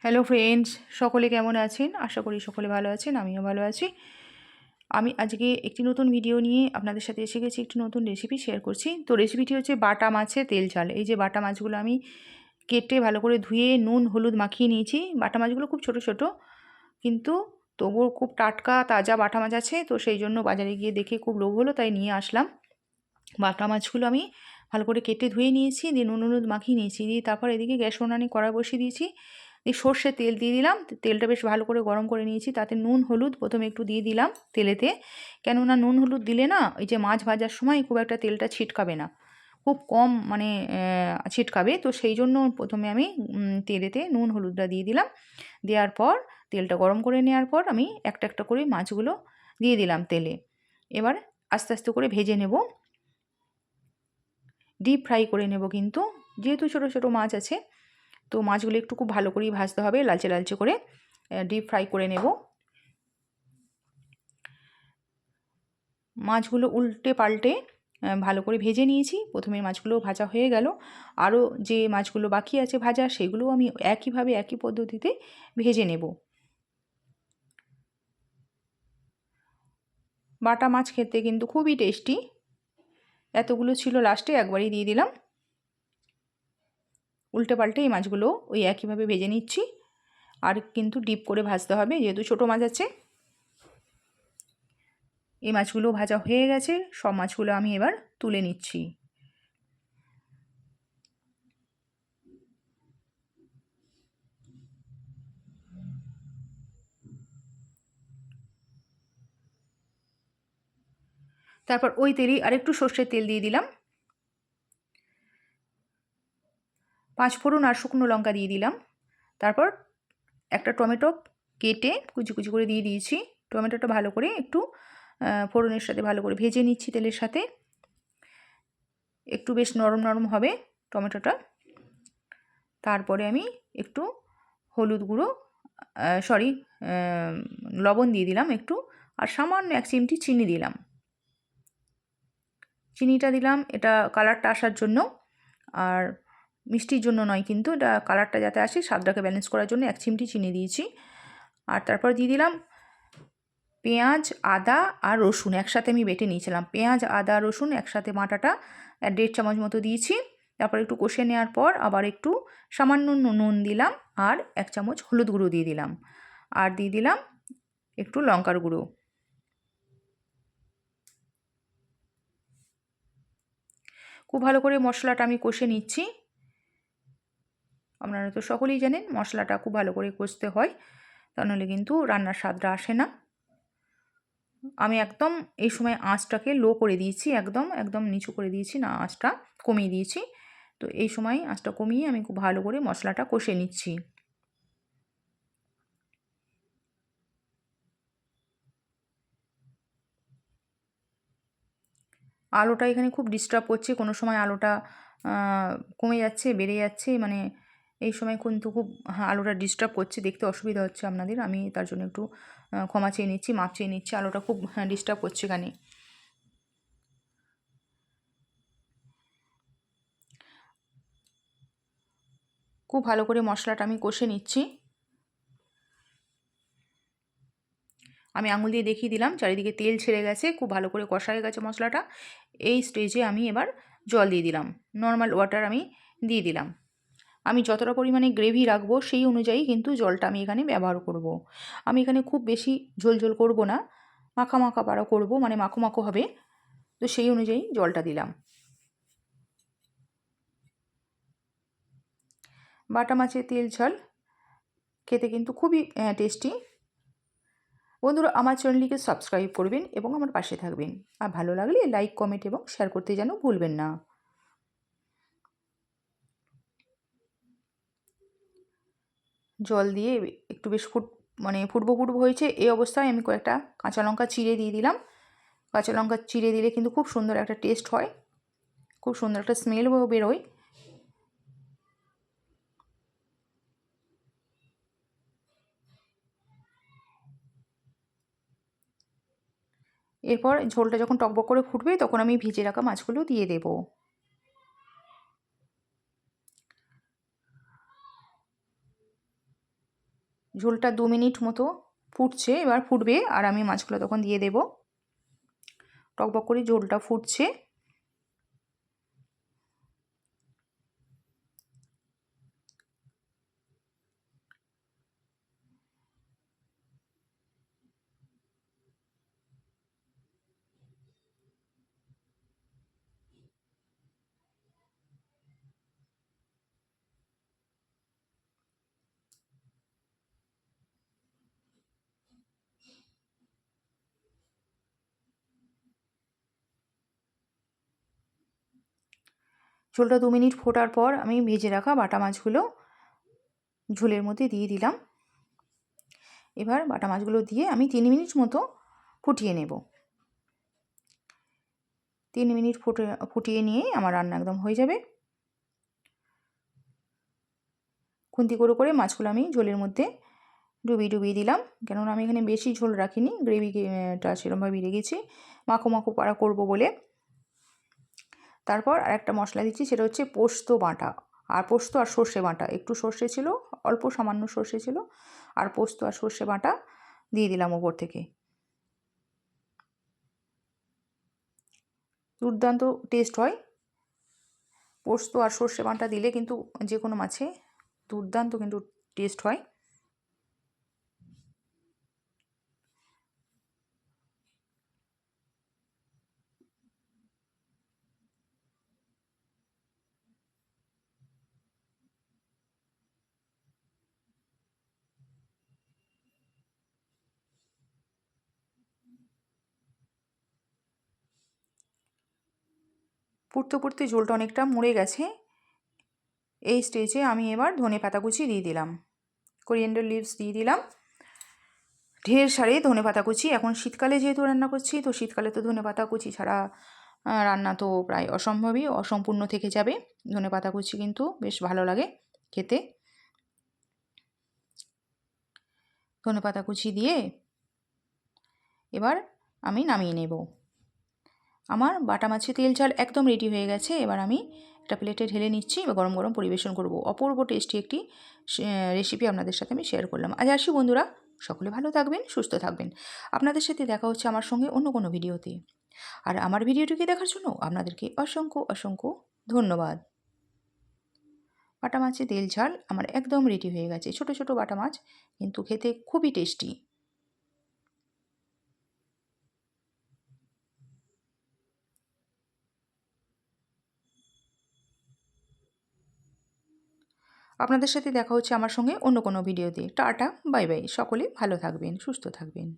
Hello friends, সকলে কেমন আছেন? আশা করি সকলে ভালো আছেন, আমিও ভালো আছি। আমি আজকে একটি নতুন ভিডিও নিয়ে আপনাদের সাথে এসে গেছি, একটি নতুন রেসিপি শেয়ার করছি। তো রেসিপিটি হচ্ছে বাটা মাছের তেল ঝাল। এই যে বাটা মাছগুলো আমি কেটে ভালো করে ধুয়ে নুন হলুদ মাখিয়ে নিয়েছি। বাটা মাছগুলো খুব ছোট ছোট, কিন্তু তবুও খুব টাটকা তাজা বাটা মাছ আছে। তো সেই জন্য বাজারে গিয়ে দেখে খুব লোভ হলো, তাই নিয়ে আসলাম। বাটা মাছগুলো আমি ভালো করে কেটে ধুয়ে নিয়েছি, দিয়ে নুন হলুদ মাখিয়ে নিয়েছি। দিয়ে তারপর এদিকে গ্যাস উনানে কড়াই বসিয়ে দিয়েছি। দিয়ে সর্ষের তেল দিয়ে দিলাম। তেলটা বেশ ভালো করে গরম করে নিয়েছি। তাতে নুন হলুদ প্রথমে একটু দিয়ে দিলাম তেলেতে, কেননা নুন হলুদ দিলে না ওই যে মাছ ভাজার সময় খুব একটা তেলটা ছিটকাবে না, খুব কম মানে ছিটকাবে। তো সেই জন্য প্রথমে আমি তেলেতে নুন হলুদটা দিয়ে দিলাম। দেওয়ার পর তেলটা গরম করে নেওয়ার পর আমি একটা একটা করে মাছগুলো দিয়ে দিলাম তেলে। এবার আস্তে আস্তে করে ভেজে নেব, ডিপ ফ্রাই করে নেব। কিন্তু যেহেতু ছোটো ছোটো মাছ আছে, তো মাছগুলো একটু খুব ভালো করেই ভাজতে হবে, লালচে লালচে করে ডিপ ফ্রাই করে নেব। মাছগুলো উল্টে পাল্টে ভালো করে ভেজে নিয়েছি। প্রথমে মাছগুলো ভাজা হয়ে গেল, আরও যে মাছগুলো বাকি আছে ভাজা, সেগুলোও আমি একইভাবে একই পদ্ধতিতে ভেজে নেব। বাটা মাছ খেতে কিন্তু খুবই টেস্টি। এতগুলো ছিল, লাস্টে একবারই দিয়ে দিলাম। উল্টে পাল্টে এই মাছগুলো ওই একইভাবে ভেজে নিচ্ছি। আর কিন্তু ডিপ করে ভাজতে হবে, যেহেতু ছোটো মাছ আছে। এই মাছগুলো ভাজা হয়ে গেছে, সব মাছগুলো আমি এবার তুলে নিচ্ছি। তারপর ওই তেলেই আরেকটু সর্ষের তেল দিয়ে দিলাম, 5 ফোড়ন আর শুকনো লঙ্কা দিয়ে দিলাম। তারপর একটা টমেটো কেটে কুচি কুচি করে দিয়ে দিয়েছি। টমেটোটা ভালো করে একটু ফোড়নের সাথে ভালো করে ভেজে নিচ্ছি তেলের সাথে। একটু বেশ নরম নরম হবে টমেটোটা। তারপরে আমি একটু হলুদ গুঁড়ো লবণ দিয়ে দিলাম একটু, আর সামান্য 1 চিমটি চিনি দিলাম। চিনিটা দিলাম এটা কালারটা আসার জন্য, আর মিষ্টির জন্য নয়, কিন্তু এটা কালারটা যাতে আসে, স্বাদটাকে ব্যালেন্স করার জন্য 1 চিমটি চিনি দিয়েছি। আর তারপর দিয়ে দিলাম পেঁয়াজ আদা আর রসুন একসাথে আমি বেটে নিয়েছিলাম। পেঁয়াজ আদা রসুন একসাথে বাটাটা 1.5 চামচ মতো দিয়েছি। তারপর একটু কষে নেওয়ার পর আবার একটু সামান্য নুন দিলাম, আর 1 চামচ হলুদ গুঁড়ো দিয়ে দিলাম, আর দিয়ে দিলাম একটু লঙ্কার গুঁড়ো। খুব ভালো করে মশলাটা আমি কষে নিচ্ছি। আপনারা তো সকলেই জানেন মশলাটা খুব ভালো করে কষতে হয়, তা নাহলে কিন্তু রান্নার স্বাদটা আসে না। আমি একদম এই সময় আঁচটাকে লো করে দিয়েছি, একদম একদম নিচু করে দিয়েছি না, আঁচটা কমিয়ে দিয়েছি। তো এই সময় আঁচটা কমিয়ে আমি খুব ভালো করে মশলাটা কষে নিচ্ছি। আলোটা এখানে খুব ডিস্টার্ব করছে, কোনো সময় আলোটা কমে যাচ্ছে বেড়ে যাচ্ছে, মানে এই সময় কিন্তু খুব আলোটা ডিস্টার্ব করছে, দেখতে অসুবিধা হচ্ছে আপনাদের। আমি তার জন্য একটু ক্ষমা চেয়ে নিচ্ছি, মাপ চেয়ে নিচ্ছি। আলোটা খুব ডিস্টার্ব করছে এখানে। খুব ভালো করে মশলাটা আমি কষে নিচ্ছি। আমি আঙুল দিয়ে দেখিয়ে দিলাম, চারিদিকে তেল ছেড়ে গেছে, খুব ভালো করে কষা হয়ে গেছে মশলাটা। এই স্টেজে আমি এবার জল দিয়ে দিলাম, নর্মাল ওয়াটার আমি দিয়ে দিলাম। আমি যতটা পরিমাণে গ্রেভি রাখবো সেই অনুযায়ী কিন্তু জলটা আমি এখানে ব্যবহার করব। আমি এখানে খুব বেশি ঝোল ঝোল করব না, মাখা মাখা পাড়া করব, মানে মাখো মাখো হবে। তো সেই অনুযায়ী জলটা দিলাম। বাটা মাছের তেল ঝাল খেতে কিন্তু খুবই টেস্টি। বন্ধুরা, আমার চ্যানেলটিকে সাবস্ক্রাইব করবেন এবং আমার পাশে থাকবেন। আর ভালো লাগলে লাইক কমেন্ট এবং শেয়ার করতে যেন ভুলবেন না। জল দিয়ে একটু বেশ ফুটবো ফুটবো হয়েছে, এই অবস্থায় আমি কয়েকটা কাঁচা লঙ্কা চিড়ে দিয়ে দিলাম। কাঁচা লঙ্কা চিড়ে দিলে কিন্তু খুব সুন্দর একটা টেস্ট হয়, খুব সুন্দর একটা স্মেলও বেরোয়। এরপর ঝোলটা যখন টকবক করে ফুটবে, তখন আমি ভিজে রাখা মাছগুলো দিয়ে দেবো। ঝোলটা 2 মিনিট মতো ফুটছে, এবার ফুটবে আর আমি মাছগুলো তখন দিয়ে দেব। টকবক করে ঝোলটা ফুটছে। ঝোলটা 2 মিনিট ফোটার পর আমি ভেজে রাখা বাটা মাছগুলো ঝোলের মধ্যে দিয়ে দিলাম। এবার বাটা মাছগুলো দিয়ে আমি 3 মিনিট মতো ফুটিয়ে নেব। 3 মিনিট ফুটিয়ে নিয়েই আমার রান্না একদম হয়ে যাবে। খুন্তি করে মাছগুলো আমি ঝোলের মধ্যে ডুবিয়ে দিলাম, কেননা আমি এখানে বেশি ঝোল রাখিনি, গ্রেভিটা সেরকমভাবে রেখেছি মাখো মাখো করা করবো বলে। তারপর আরেকটা মশলা দিচ্ছি, সেটা হচ্ছে পোস্ত বাটা। আর পোস্ত আর সর্ষে বাটা, একটু সর্ষে ছিল, অল্প সামান্য সর্ষে ছিল, আর পোস্ত আর সর্ষে বাটা দিয়ে দিলাম ওপর থেকে। দুর্দান্ত টেস্ট হয় পোস্ত আর সর্ষে বাটা দিলে, কিন্তু যে কোনো মাছে দুর্দান্ত কিন্তু টেস্ট হয়। ফুটতে ঝোলটা অনেকটা মরে গেছে। এই স্টেজে আমি এবার ধনেপাতা কুচি দিয়ে দিলাম, কোরিয়েন্ডার লিভস দিয়ে দিলাম, ঢের সারে ধনেপাতা কুচি। এখন শীতকালে যেহেতু রান্না করছি, তো শীতকালে তো ধনেপাতা কুচি ছাড়া রান্না তো প্রায় অসম্ভবই, অসম্পূর্ণ থেকে যাবে। ধনেপাতা কুচি কিন্তু বেশ ভালো লাগে খেতে। ধনেপাতা কুচি দিয়ে এবার আমি নামিয়ে নেব। আমার বাটা মাছের তেল ঝাল একদম রেডি হয়ে গেছে। এবার আমি একটা প্লেটে ঢেলে নিচ্ছি, এবার গরম গরম পরিবেশন করব। অপূর্ব টেস্টি একটি রেসিপি আপনাদের সাথে আমি শেয়ার করলাম। আজ আসি বন্ধুরা, সকলে ভালো থাকবেন, সুস্থ থাকবেন। আপনাদের সাথে দেখা হচ্ছে আমার সঙ্গে অন্য কোনো ভিডিওতে। আর আমার ভিডিওটিকে দেখার জন্য আপনাদেরকে অসংখ্য ধন্যবাদ। বাটা মাছের তেল ঝাল আমার একদম রেডি হয়ে গেছে। ছোট ছোট বাটা মাছ, কিন্তু খেতে খুবই টেস্টি। আপনাদের সাথে দেখা হচ্ছে আমার সঙ্গে অন্য কোনো ভিডিওতে। Tata, bye bye. সকলে ভালো থাকবেন, সুস্থ থাকবেন।